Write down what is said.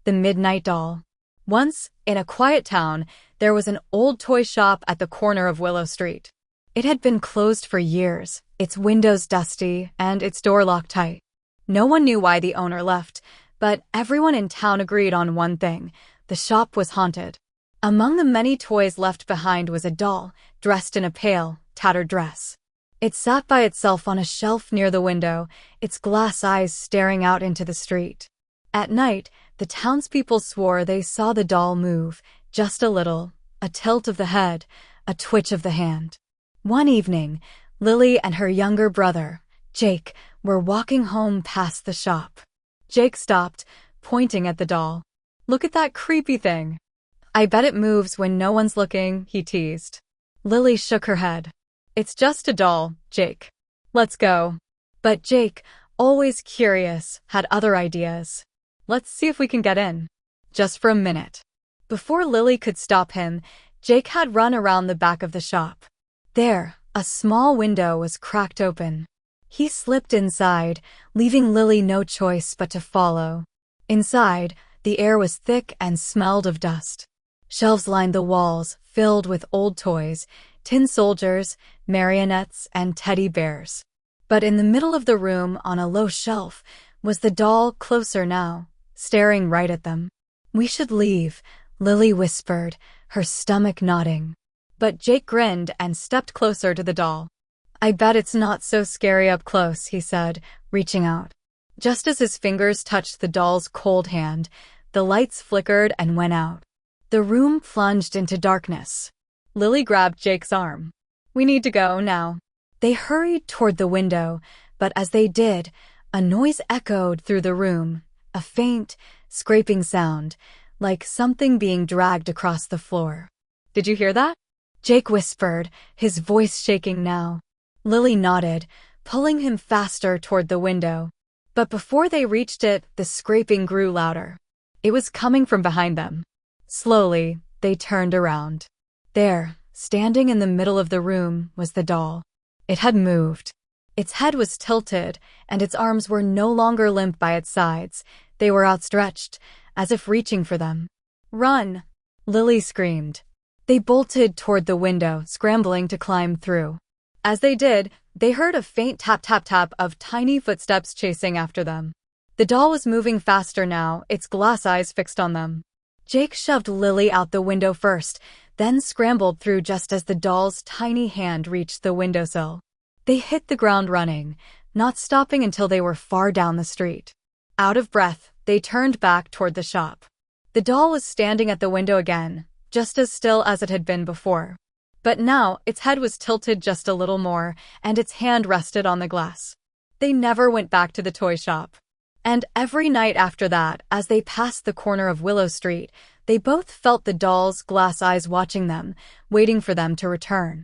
The Midnight Doll. Once, in a quiet town, there was an old toy shop at the corner of Willow Street. It had been closed for years, its windows dusty and its door locked tight. No one knew why the owner left, but everyone in town agreed on one thing: the shop was haunted. Among the many toys left behind was a doll, dressed in a pale, tattered dress. It sat by itself on a shelf near the window, its glass eyes staring out into the street. At night, the townspeople swore they saw the doll move, just a little, a tilt of the head, a twitch of the hand. One evening, Lily and her younger brother, Jake, were walking home past the shop. Jake stopped, pointing at the doll. "Look at that creepy thing. I bet it moves when no one's looking," he teased. Lily shook her head. "It's just a doll, Jake. Let's go." But Jake, always curious, had other ideas. "Let's see if we can get in. Just for a minute." Before Lily could stop him, Jake had run around the back of the shop. There, a small window was cracked open. He slipped inside, leaving Lily no choice but to follow. Inside, the air was thick and smelled of dust. Shelves lined the walls, filled with old toys, tin soldiers, marionettes, and teddy bears. But in the middle of the room, on a low shelf, was the doll, closer now, staring right at them. "We should leave," Lily whispered, her stomach nodding. But Jake grinned and stepped closer to the doll. "I bet it's not so scary up close," he said, reaching out. Just as his fingers touched the doll's cold hand, the lights flickered and went out. The room plunged into darkness. Lily grabbed Jake's arm. "We need to go now." They hurried toward the window, but as they did, a noise echoed through the room, a faint, scraping sound, like something being dragged across the floor. "Did you hear that?" Jake whispered, his voice shaking now. Lily nodded, pulling him faster toward the window. But before they reached it, the scraping grew louder. It was coming from behind them. Slowly, they turned around. There, standing in the middle of the room, was the doll. It had moved. Its head was tilted, and its arms were no longer limp by its sides. They were outstretched, as if reaching for them. "Run!" Lily screamed. They bolted toward the window, scrambling to climb through. As they did, they heard a faint tap-tap-tap of tiny footsteps chasing after them. The doll was moving faster now, its glass eyes fixed on them. Jake shoved Lily out the window first, then scrambled through just as the doll's tiny hand reached the windowsill. They hit the ground running, not stopping until they were far down the street. Out of breath, they turned back toward the shop. The doll was standing at the window again, just as still as it had been before. But now, its head was tilted just a little more, and its hand rested on the glass. They never went back to the toy shop. And every night after that, as they passed the corner of Willow Street, they both felt the doll's glass eyes watching them, waiting for them to return.